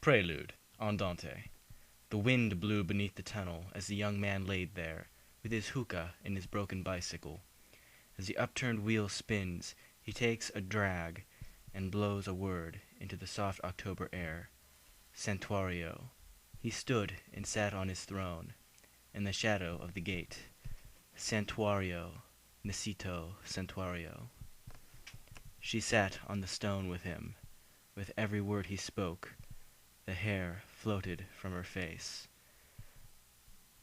Prelude, Andante. The wind blew beneath the tunnel as the young man laid there, with his hookah and his broken bicycle. As the upturned wheel spins, he takes a drag and blows a word into the soft October air. Santuario. He stood and sat on his throne, in the shadow of the gate. Santuario, necesito santuario. She sat on the stone with him. With every word he spoke, the hair floated from her face.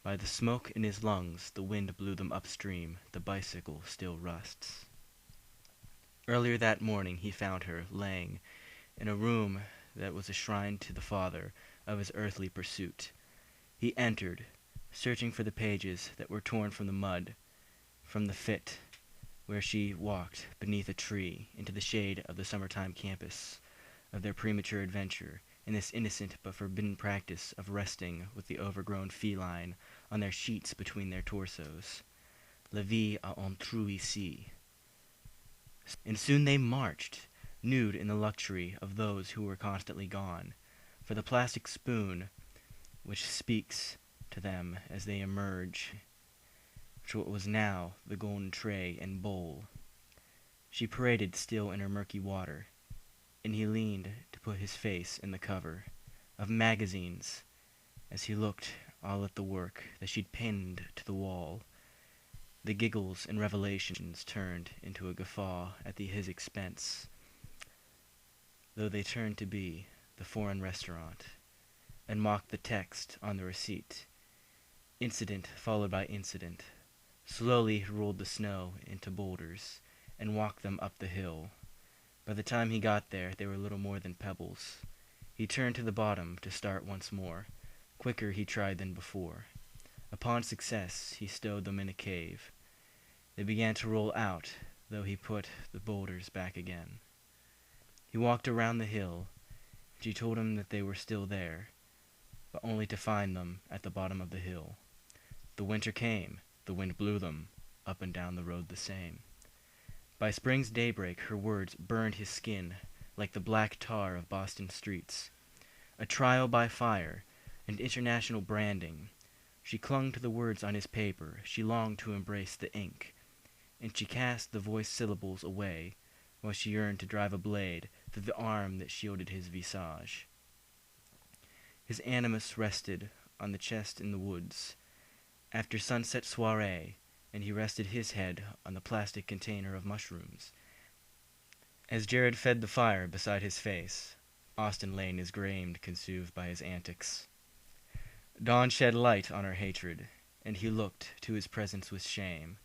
By the smoke in his lungs, the wind blew them upstream. The bicycle still rusts. Earlier that morning he found her laying in a room that was a shrine to the father of his earthly pursuit. He entered, searching for the pages that were torn from the mud, from the fit where she walked beneath a tree into the shade of the summertime campus of their premature adventure in this innocent but forbidden practice of resting with the overgrown feline on their sheets between their torsos. La vie a un trou ici. And soon they marched, nude in the luxury of those who were constantly gone, for the plastic spoon which speaks to them as they emerge, to what was now the golden tray and bowl. She paraded still in her murky water, and he leaned to put his face in the cover of magazines as he looked all at the work that she'd pinned to the wall. The giggles and revelations turned into a guffaw at his expense, though they turned to be the foreign restaurant, and mocked the text on the receipt. Incident followed by incident. Slowly he rolled the snow into boulders and walked them up the hill. By the time he got there, they were little more than pebbles. He turned to the bottom to start once more. Quicker he tried than before. Upon success, he stowed them in a cave. They began to roll out, though he put the boulders back again. He walked around the hill. She told him that they were still there, but only to find them at the bottom of the hill. The winter came. The wind blew them up and down the road the same. By spring's daybreak her words burned his skin like the black tar of Boston streets. A trial by fire, and international branding. She clung to the words on his paper. She longed to embrace the ink, and she cast the voiced syllables away while she yearned to drive a blade through the arm that shielded his visage. His animus rested on the chest in the woods after sunset soiree, and he rested his head on the plastic container of mushrooms. As Jared fed the fire beside his face, Austin lay in his grave consumed by his antics. Dawn shed light on her hatred, and he looked to his presence with shame.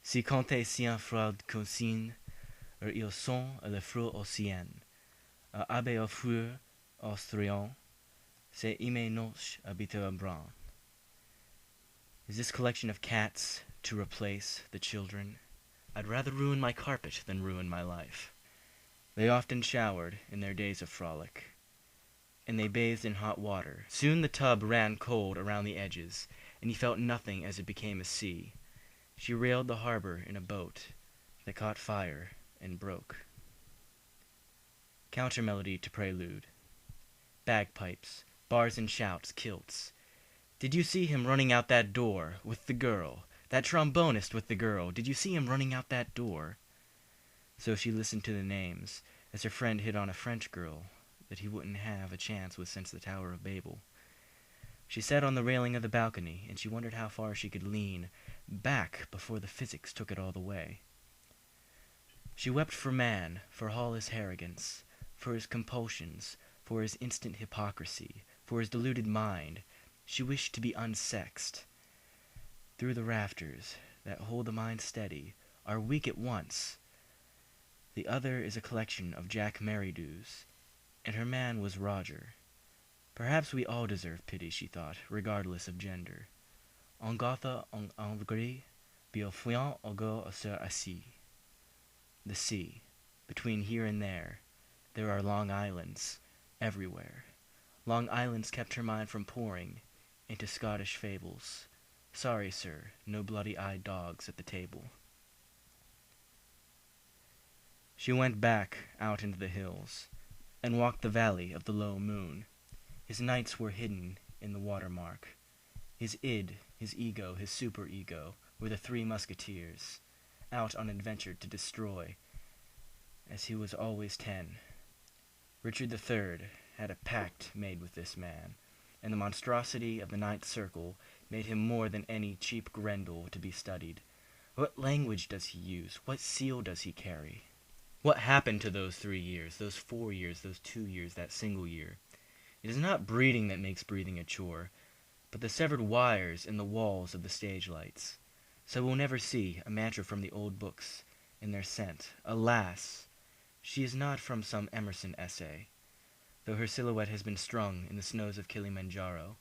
Si compte sien fraud consigne, ils sont le fruit au sien, abe au fruit austrian, c'est imménoche habite un brin. Is this collection of cats to replace the children? I'd rather ruin my carpet than ruin my life. They often showered in their days of frolic, and they bathed in hot water. Soon the tub ran cold around the edges, and he felt nothing as it became a sea. She railed the harbor in a boat that caught fire and broke. Counter-melody to prelude. Bagpipes, bars and shouts, kilts. Did you see him running out that door with the girl? That trombonist with the girl. Did you see him running out that door? So she listened to the names, as her friend hit on a French girl that he wouldn't have a chance with since the Tower of Babel. She sat on the railing of the balcony, and she wondered how far she could lean back before the physics took it all the way. She wept for man, for all his arrogance, for his compulsions, for his instant hypocrisy, for his deluded mind. She wished to be unsexed. Through the rafters that hold the mind steady are weak at once. The other is a collection of Jack Merrydews, and her man was Roger. Perhaps we all deserve pity, she thought, regardless of gender. On Gotha en Hongrie, Biofouillant augur sur assis. The sea. Between here and there are Long Islands, everywhere. Long Islands kept her mind from pouring into Scottish fables. Sorry, sir, no bloody-eyed dogs at the table. She went back out into the hills, and walked the valley of the low moon. His nights were hidden in the watermark. His id, his ego, his superego were the three musketeers, out on adventure to destroy, as he was always 10. Richard III had a pact made with this man, and the monstrosity of the Ninth Circle made him more than any cheap Grendel to be studied. What language does he use? What seal does he carry? What happened to those 3 years, those 4 years, those 2 years, that single year? It is not breeding that makes breathing a chore, but the severed wires in the walls of the stage lights. So we'll never see a mantra from the old books in their scent. Alas, she is not from some Emerson essay, though her silhouette has been strung in the snows of Kilimanjaro.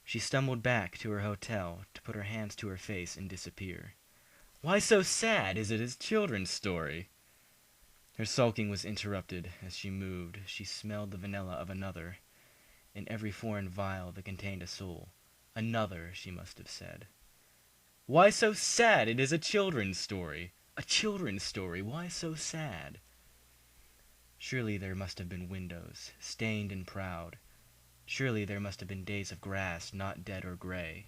She stumbled back to her hotel to put her hands to her face and disappear. Why so sad? Is it a children's story? Her sulking was interrupted as she moved. She smelled the vanilla of another, in every foreign vial that contained a soul. Another, she must have said. Why so sad? It is a children's story. A children's story. Why so sad? Surely there must have been windows, stained and proud. Surely there must have been days of grass, not dead or gray.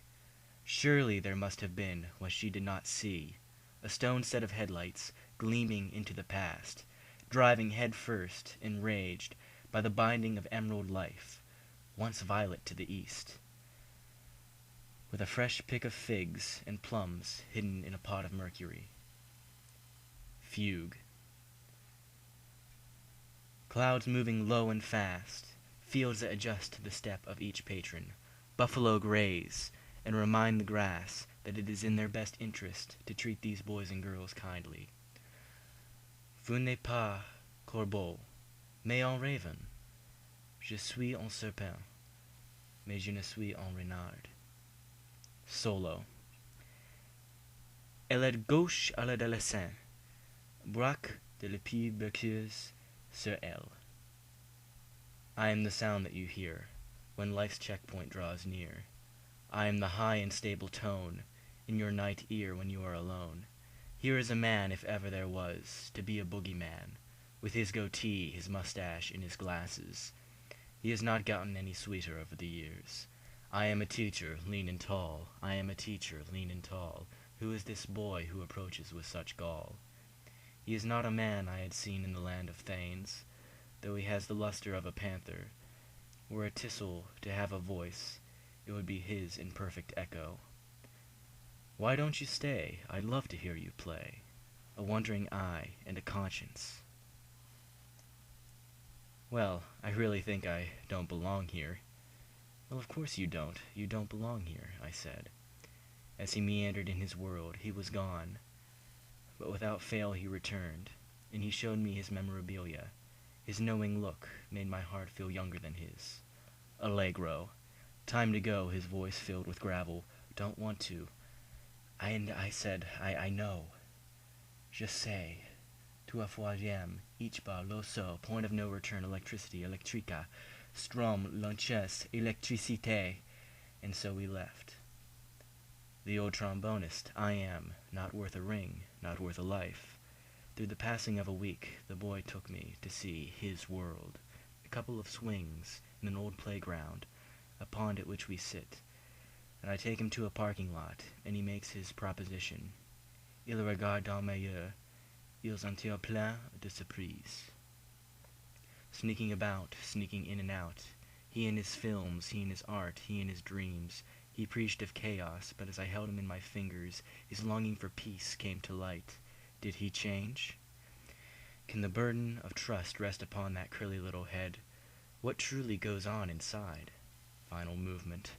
Surely there must have been what she did not see, a stone set of headlights gleaming into the past, driving head first, enraged by the binding of emerald life, once violet to the east, with a fresh pick of figs and plums hidden in a pot of mercury. Fugue. Clouds moving low and fast, fields that adjust to the step of each patron, buffalo graze, and remind the grass that it is in their best interest to treat these boys and girls kindly. Vous n'êtes pas corbeau, mais un raven. Je suis un serpent, mais je ne suis un renard. Solo. Elle est gauche à l'adolescent, braque de l'épée berceuse sur elle. I am the sound that you hear when life's checkpoint draws near. I am the high and stable tone in your night ear when you are alone. Here is a man, if ever there was, to be a boogeyman, with his goatee, his mustache, and his glasses. He has not gotten any sweeter over the years. I am a teacher, lean and tall. I am a teacher, lean and tall. Who is this boy who approaches with such gall? He is not a man I had seen in the land of Thanes, though he has the luster of a panther. Were a thistle to have a voice, it would be his in perfect echo. Why don't you stay? I'd love to hear you play. A wondering eye and a conscience. Well, I really think I don't belong here. Well, of course you don't. You don't belong here, I said. As he meandered in his world, he was gone. But without fail he returned, and he showed me his memorabilia. His knowing look made my heart feel younger than his. Allegro. Time to go, his voice filled with gravel. Don't want to. I said, I know. Je sais. Toi troisième, each bar, l'osso, point of no return, electricity, electrica, strom, lanches, électricité. And so we left. The old trombonist, I am, not worth a ring, not worth a life. Through the passing of a week, the boy took me to see his world, a couple of swings in an old playground, a pond at which we sit, and I take him to a parking lot, and he makes his proposition. Il regarde dans mes yeux, ils ont un plein de surprises. Sneaking about, sneaking in and out, he and his films, he and his art, he and his dreams. He preached of chaos, but as I held him in my fingers, his longing for peace came to light. Did he change? Can the burden of trust rest upon that curly little head? What truly goes on inside? Final movement.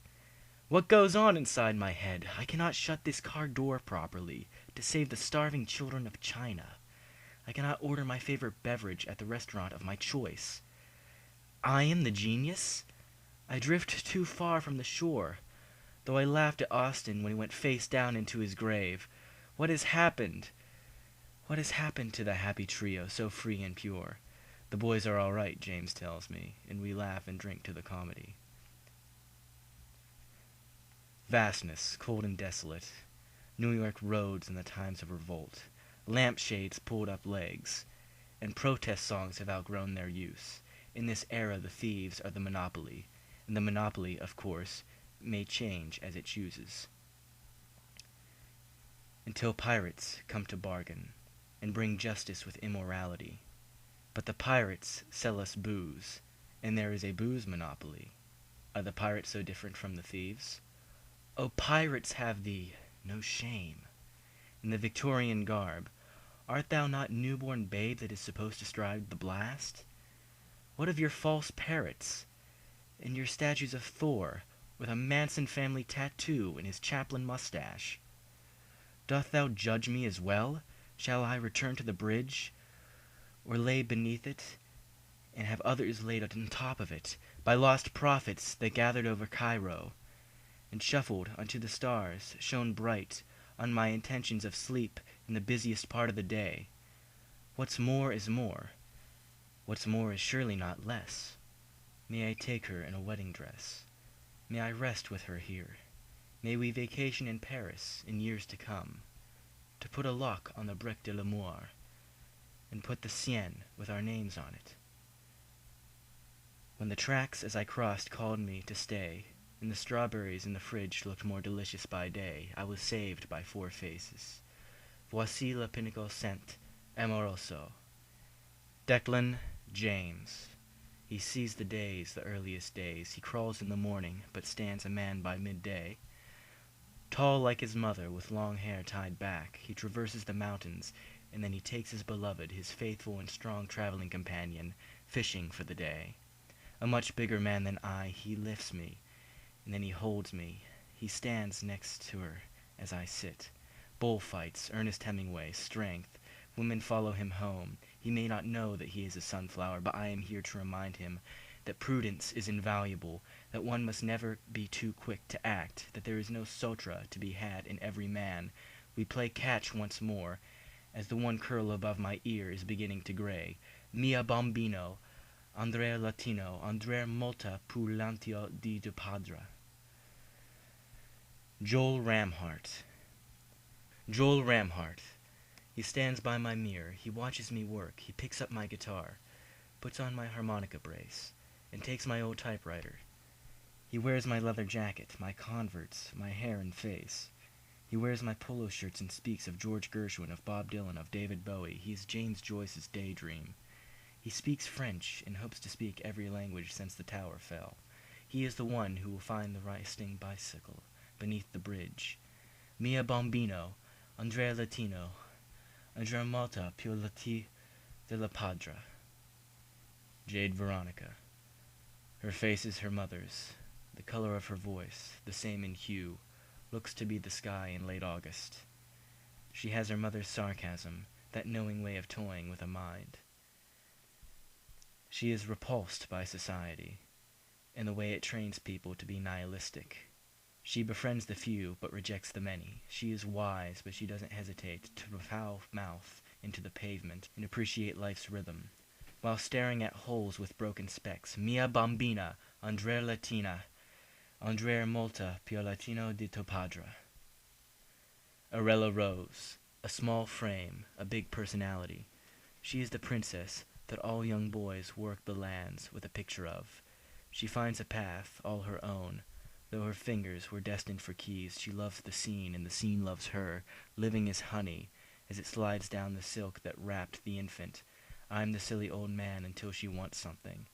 What goes on inside my head? I cannot shut this car door properly to save the starving children of China. I cannot order my favorite beverage at the restaurant of my choice. I am the genius? I drift too far from the shore. Though I laughed at Austin when he went face down into his grave. What has happened? What has happened to the happy trio, so free and pure? The boys are all right, James tells me, and we laugh and drink to the comedy. Vastness, cold and desolate. New York roads in the times of revolt. Lampshades pulled up legs. And protest songs have outgrown their use. In this era the thieves are the monopoly. and the monopoly, of course, may change as it chooses. Until pirates come to bargain, and bring justice with immorality. But the pirates sell us booze, and there is a booze monopoly. Are the pirates so different from the thieves? Oh, pirates have thee no shame. In the Victorian garb, art thou not newborn babe that is supposed to stride the blast? What of your false parrots, and your statues of Thor, with a Manson family tattoo in his chaplain mustache? Doth thou judge me as well? Shall I return to the bridge, or lay beneath it, and have others laid on top of it, by lost prophets that gathered over Cairo, and shuffled unto the stars, shone bright on my intentions of sleep in the busiest part of the day? What's more is more. What's more is surely not less. May I take her in a wedding dress? May I rest with her here? May we vacation in Paris in years to come, to put a lock on the Brick de l'Amour, and put the Sienne with our names on it. When the tracks as I crossed called me to stay, and the strawberries in the fridge looked more delicious by day, I was saved by 4 faces. Voici le pinnacle saint amoroso. Declan James. He sees the days, the earliest days. He crawls in the morning, but stands a man by midday. Tall like his mother, with long hair tied back, he traverses the mountains, and then he takes his beloved, his faithful and strong traveling companion, fishing for the day. A much bigger man than I, he lifts me, and then he holds me. He stands next to her as I sit. Bullfights, Ernest Hemingway, strength. Women follow him home. He may not know that he is a sunflower, but I am here to remind him that prudence is invaluable, that one must never be too quick to act, that there is no sutra to be had in every man. We play catch once more, as the one curl above my ear is beginning to gray. Mia bambino, Andrea Latino, Andrea molta più lentio di tuo padre. Joel Ramhart. Joel Ramhart. He stands by my mirror. He watches me work. He picks up my guitar, puts on my harmonica brace, and takes my old typewriter. He wears my leather jacket, my Converts, my hair and face. He wears my polo shirts and speaks of George Gershwin, of Bob Dylan, of David Bowie. He is James Joyce's daydream. He speaks French and hopes to speak every language since the tower fell. He is the one who will find the rusting bicycle beneath the bridge. Mia bambino, Andrea Latino, Andrea molta più lenti della padre. Jade Veronica. Her face is her mother's, the color of her voice, the same in hue, looks to be the sky in late August. She has her mother's sarcasm, that knowing way of toying with a mind. She is repulsed by society, and the way it trains people to be nihilistic. She befriends the few, but rejects the many. She is wise, but she doesn't hesitate to foul mouth into the pavement and appreciate life's rhythm, while staring at holes with broken specks. Mia bambina, Andrea Latina, Andrea molta più latino di tuo padre. Arella Rose, a small frame, a big personality. She is the princess that all young boys work the lands with a picture of. She finds a path all her own. Though her fingers were destined for keys, she loves the scene, and the scene loves her. Living is honey, as it slides down the silk that wrapped the infant. I'm the silly old man until she wants something,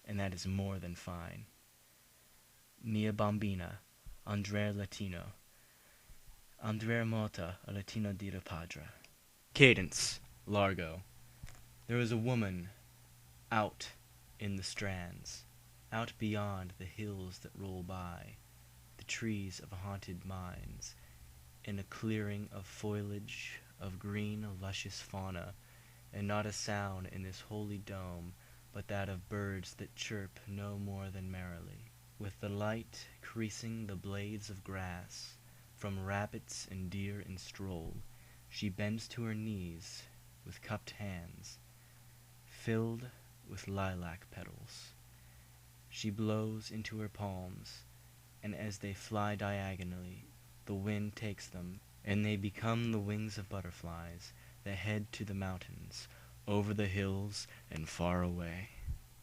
and that is more than fine. Mia bambina, Andrea Latino, Andrea molta Latino di tuo padre. Cadence, Largo. There is a woman out in the strands, out beyond the hills that roll by, the trees of haunted mines, in a clearing of foliage, of green luscious fauna, and not a sound in this holy dome but that of birds that chirp no more than merrily, with the light creasing the blades of grass. From rabbits and deer and stroll, she bends to her knees with cupped hands, filled with lilac petals. She blows into her palms, and as they fly diagonally, the wind takes them, and they become the wings of butterflies that head to the mountains, over the hills and far away.